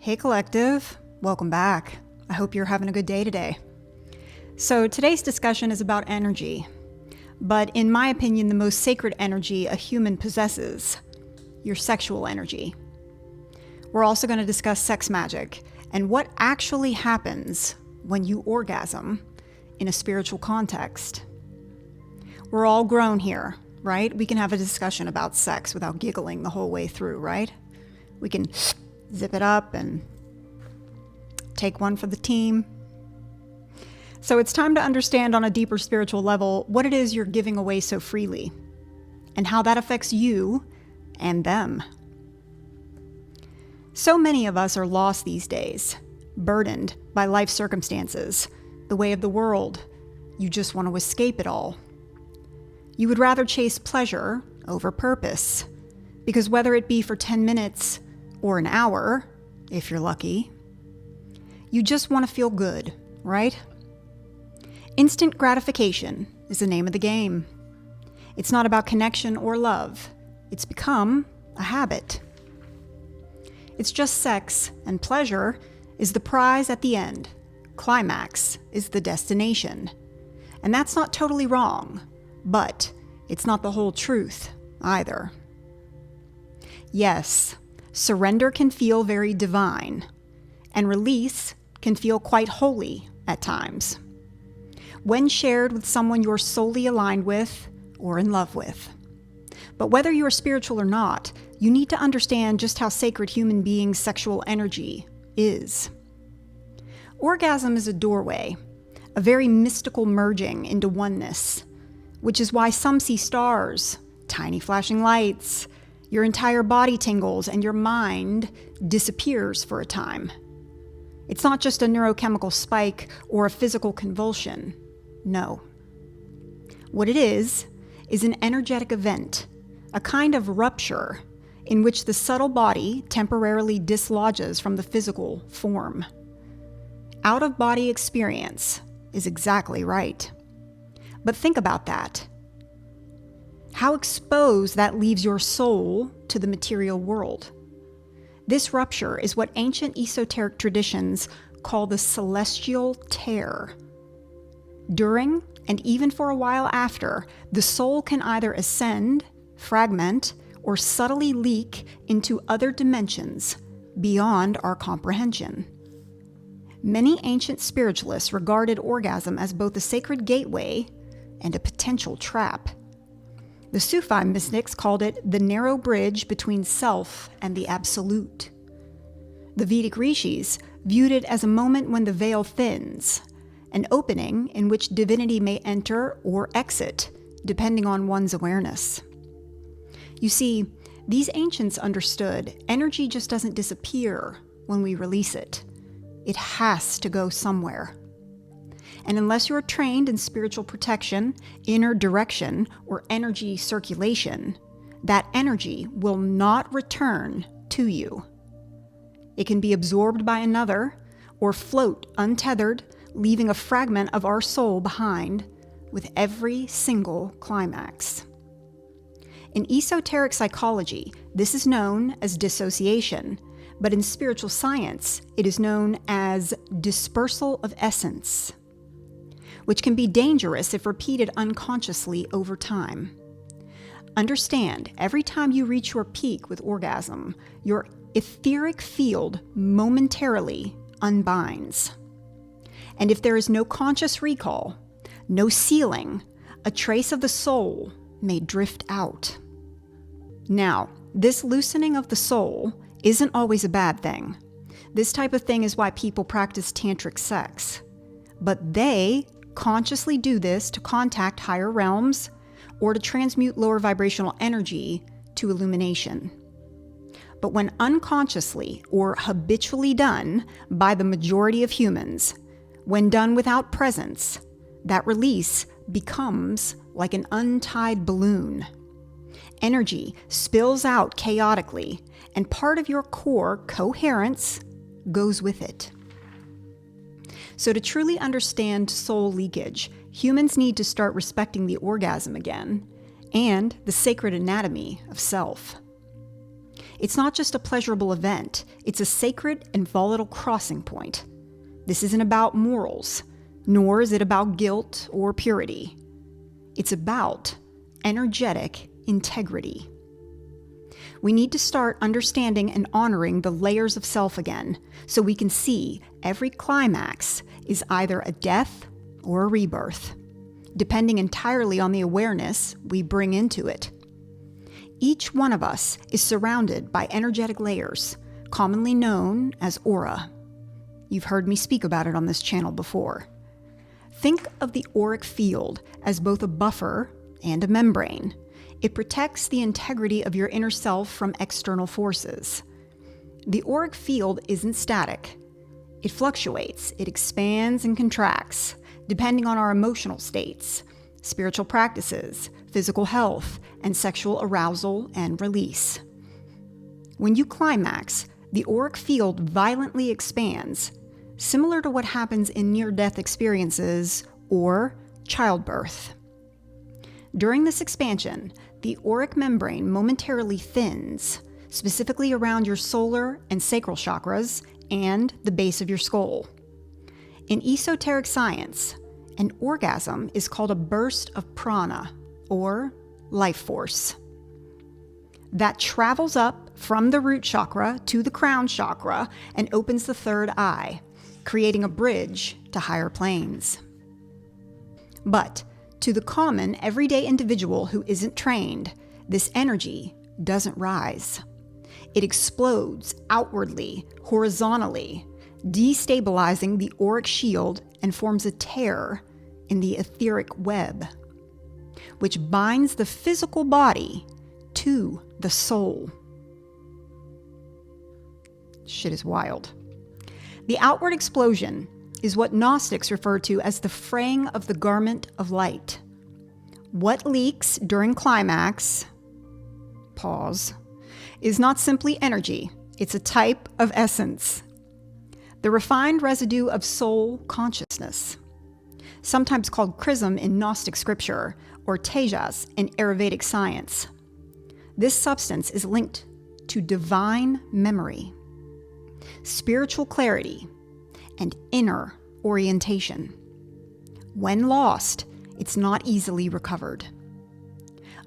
Hey Collective, welcome back. I hope you're having a good day today. So today's discussion is about energy, but in my opinion, the most sacred energy a human possesses, your sexual energy. We're also going to discuss sex magic and what actually happens when you orgasm in a spiritual context. We're all grown here, right? We can have a discussion about sex without giggling the whole way through, right? We can zip it up and take one for the team. So it's time to understand on a deeper spiritual level what it is you're giving away so freely and how that affects you and them. So many of us are lost these days, burdened by life circumstances, the way of the world. You just want to escape it all. You would rather chase pleasure over purpose, because whether it be for 10 minutes or an hour, if you're lucky, you just want to feel good, right? Instant gratification is the name of the game. It's not about connection or love. It's become a habit. It's just sex, and pleasure is the prize at the end. Climax is the destination. And that's not totally wrong, but it's not the whole truth either. Yes, surrender can feel very divine, and release can feel quite holy at times, when shared with someone you're solely aligned with or in love with. But whether you're spiritual or not, you need to understand just how sacred human beings' sexual energy is. Orgasm is a doorway, a very mystical merging into oneness, which is why some see stars, tiny flashing lights, your entire body tingles, and your mind disappears for a time. It's not just a neurochemical spike or a physical convulsion. No. What it is an energetic event, a kind of rupture in which the subtle body temporarily dislodges from the physical form. Out-of-body experience is exactly right. But think about that. How exposed that leaves your soul to the material world. This rupture is what ancient esoteric traditions call the celestial tear. During, and even for a while after, the soul can either ascend, fragment, or subtly leak into other dimensions beyond our comprehension. Many ancient spiritualists regarded orgasm as both a sacred gateway and a potential trap. The Sufi mystics called it the narrow bridge between self and the absolute. The Vedic rishis viewed it as a moment when the veil thins, an opening in which divinity may enter or exit, depending on one's awareness. You see, these ancients understood energy just doesn't disappear when we release it. It has to go somewhere. And unless you're trained in spiritual protection, inner direction, or energy circulation, that energy will not return to you. It can be absorbed by another or float untethered, leaving a fragment of our soul behind with every single climax. In esoteric psychology, this is known as dissociation, but in spiritual science, it is known as dispersal of essence, which can be dangerous if repeated unconsciously over time. Understand, every time you reach your peak with orgasm, your etheric field momentarily unbinds. And if there is no conscious recall, no sealing, a trace of the soul may drift out. Now, this loosening of the soul isn't always a bad thing. This type of thing is why people practice tantric sex. But they consciously do this to contact higher realms or to transmute lower vibrational energy to illumination. But when unconsciously or habitually done by the majority of humans, when done without presence, that release becomes like an untied balloon. Energy spills out chaotically, and part of your core coherence goes with it. So to truly understand soul leakage, humans need to start respecting the orgasm again and the sacred anatomy of self. It's not just a pleasurable event, it's a sacred and volatile crossing point. This isn't about morals, nor is it about guilt or purity. It's about energetic integrity. We need to start understanding and honoring the layers of self again, so we can see every climax is either a death or a rebirth, depending entirely on the awareness we bring into it. Each one of us is surrounded by energetic layers, commonly known as aura. You've heard me speak about it on this channel before. Think of the auric field as both a buffer and a membrane. It protects the integrity of your inner self from external forces. The auric field isn't static. It fluctuates, it expands and contracts, depending on our emotional states, spiritual practices, physical health, and sexual arousal and release. When you climax, the auric field violently expands, similar to what happens in near-death experiences or childbirth. During this expansion, the auric membrane momentarily thins, specifically around your solar and sacral chakras and the base of your skull. In esoteric science, an orgasm is called a burst of prana, or life force, that travels up from the root chakra to the crown chakra and opens the third eye, creating a bridge to higher planes. But to the common, everyday individual who isn't trained, this energy doesn't rise. It explodes outwardly, horizontally, destabilizing the auric shield and forms a tear in the etheric web, which binds the physical body to the soul. Shit is wild. The outward explosion is what Gnostics refer to as the fraying of the garment of light. What leaks during climax, pause, is not simply energy, it's a type of essence. The refined residue of soul consciousness, sometimes called chrism in Gnostic scripture, or tejas in Ayurvedic science. This substance is linked to divine memory, spiritual clarity, and inner orientation. When lost, it's not easily recovered.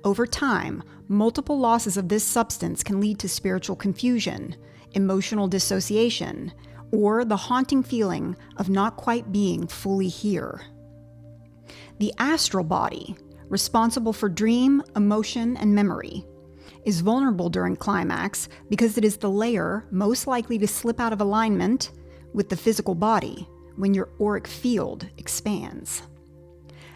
Over time, multiple losses of this substance can lead to spiritual confusion, emotional dissociation, or the haunting feeling of not quite being fully here. The astral body, responsible for dream, emotion, and memory, is vulnerable during climax because it is the layer most likely to slip out of alignment with the physical body when your auric field expands.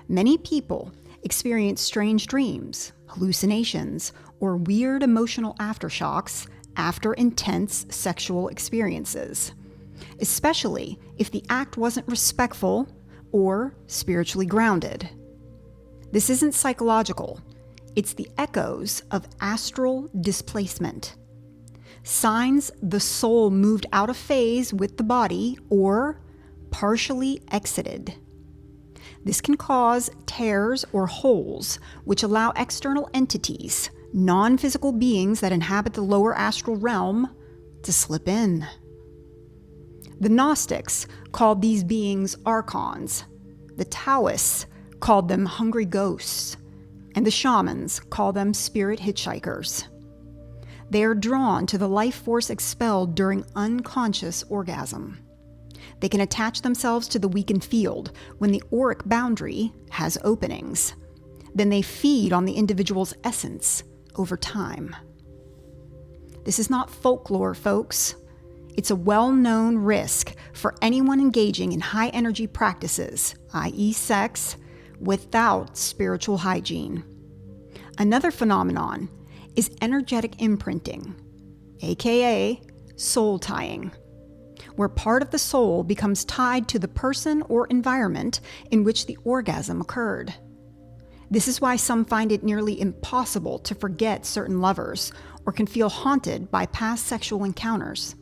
Many people experience strange dreams, hallucinations, or weird emotional aftershocks after intense sexual experiences, especially if the act wasn't respectful or spiritually grounded. This isn't psychological, it's the echoes of astral displacement. Signs the soul moved out of phase with the body or partially exited. This can cause tears or holes, which allow external entities, non-physical beings that inhabit the lower astral realm, to slip in. The Gnostics called these beings archons, the Taoists called them hungry ghosts, and the shamans call them spirit hitchhikers. They are drawn to the life force expelled during unconscious orgasm. They can attach themselves to the weakened field when the auric boundary has openings. Then they feed on the individual's essence over time. This is not folklore, folks. It's a well-known risk for anyone engaging in high-energy practices, i.e. sex, without spiritual hygiene. Another phenomenon is energetic imprinting, aka soul tying, where part of the soul becomes tied to the person or environment in which the orgasm occurred. This is why some find it nearly impossible to forget certain lovers or can feel haunted by past sexual encounters.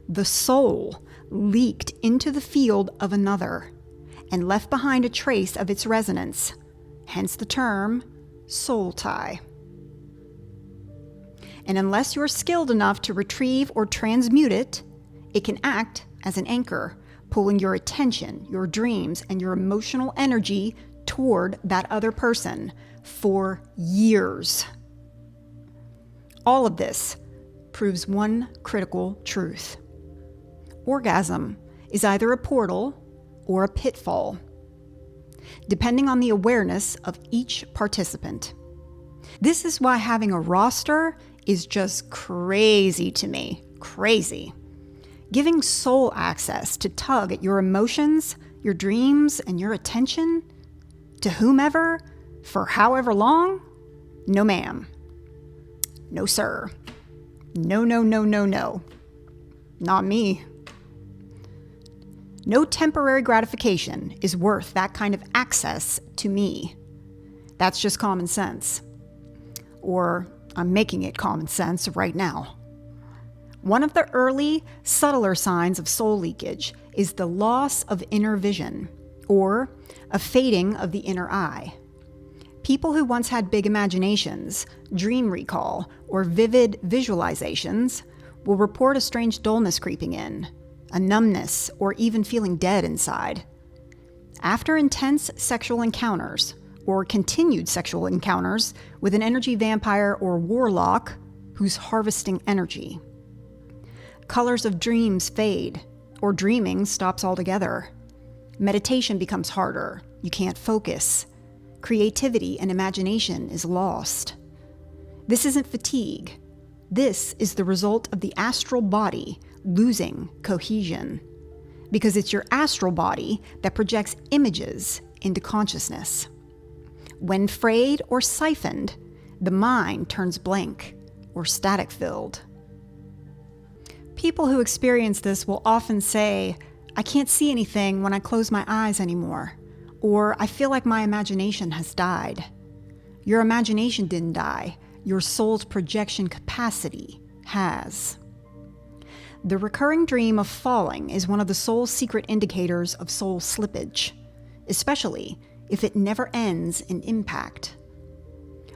The soul leaked into the field of another and left behind a trace of its resonance, hence the term soul tie. And unless you're skilled enough to retrieve or transmute it, it can act as an anchor, pulling your attention, your dreams, and your emotional energy toward that other person for years. All of this proves one critical truth. Orgasm is either a portal or a pitfall, depending on the awareness of each participant. This is why having a roster is just crazy to me. Crazy. Giving soul access to tug at your emotions, your dreams, and your attention to whomever for however long? No, ma'am. No, sir. No, no, no, no, no. Not me. No temporary gratification is worth that kind of access to me. That's just common sense. Or I'm making it common sense right now. One of the early, subtler signs of soul leakage is the loss of inner vision, or a fading of the inner eye. People who once had big imaginations, dream recall, or vivid visualizations will report a strange dullness creeping in, a numbness, or even feeling dead inside. After intense sexual encounters, or continued sexual encounters with an energy vampire or warlock who's harvesting energy. Colors of dreams fade, or dreaming stops altogether. Meditation becomes harder. You can't focus. Creativity and imagination is lost. This isn't fatigue. This is the result of the astral body losing cohesion, because it's your astral body that projects images into consciousness. When frayed or siphoned, the mind turns blank or static-filled. People who experience this will often say, I can't see anything when I close my eyes anymore, or I feel like my imagination has died. Your imagination didn't die. Your soul's projection capacity has. The recurring dream of falling is one of the soul's secret indicators of soul slippage, especially if it never ends in impact.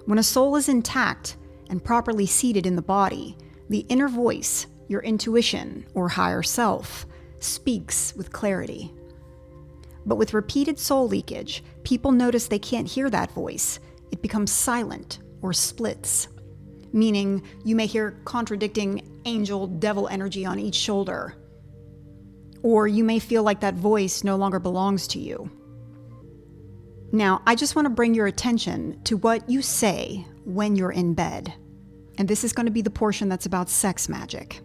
When a soul is intact and properly seated in the body, the inner voice, your intuition or higher self, speaks with clarity. But with repeated soul leakage, people notice they can't hear that voice. It becomes silent or splits, meaning you may hear contradicting angel-devil energy on each shoulder. Or you may feel like that voice no longer belongs to you. Now, I just want to bring your attention to what you say when you're in bed. And this is going to be the portion that's about sex magic,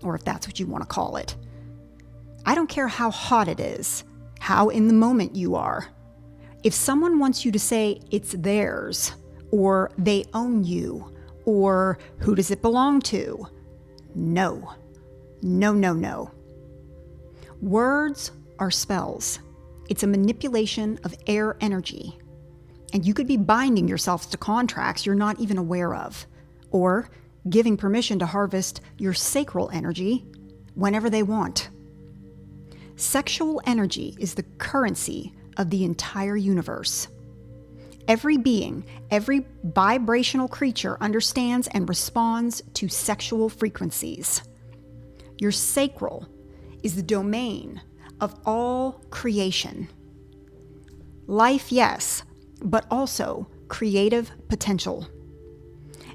or if that's what you want to call it. I don't care how hot it is, how in the moment you are. If someone wants you to say it's theirs, or they own you, or who does it belong to? No. No, no, no. Words are spells. It's a manipulation of air energy. And you could be binding yourself to contracts you're not even aware of, or giving permission to harvest your sacral energy whenever they want. Sexual energy is the currency of the entire universe. Every being, every vibrational creature understands and responds to sexual frequencies. Your sacral is the domain of all creation. Life, yes, but also creative potential.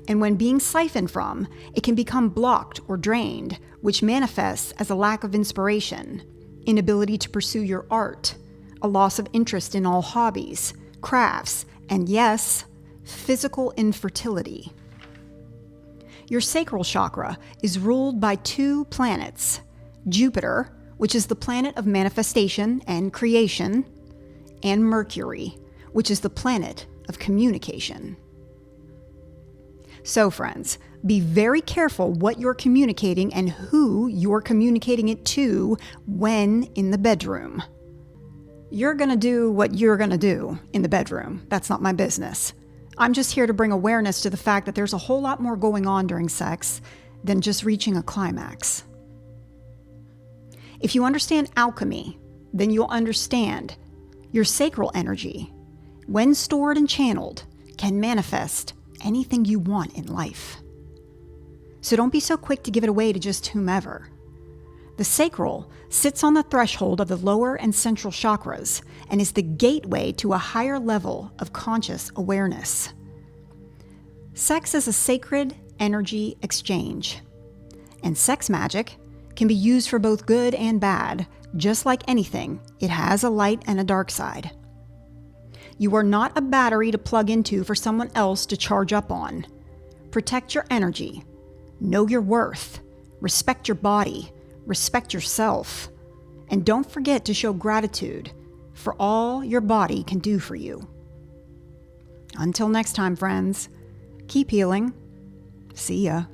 And when being siphoned from, it can become blocked or drained, which manifests as a lack of inspiration, inability to pursue your art, a loss of interest in all hobbies, crafts, and yes, physical infertility. Your sacral chakra is ruled by two planets, Jupiter, which is the planet of manifestation and creation, and Mercury, which is the planet of communication. So friends, be very careful what you're communicating and who you're communicating it to when in the bedroom. You're gonna do what you're gonna do in the bedroom. That's not my business. I'm just here to bring awareness to the fact that there's a whole lot more going on during sex than just reaching a climax. If you understand alchemy, then you'll understand your sacral energy, when stored and channeled, can manifest anything you want in life. so don't be so quick to give it away to just whomever. The sacral sits on the threshold of the lower and central chakras and is the gateway to a higher level of conscious awareness. Sex is a sacred energy exchange, and sex magic can be used for both good and bad. Just like anything, it has a light and a dark side. You are not a battery to plug into for someone else to charge up on. Protect your energy. Know your worth. Respect your body. Respect yourself. And don't forget to show gratitude for all your body can do for you. Until next time, friends, keep healing. See ya.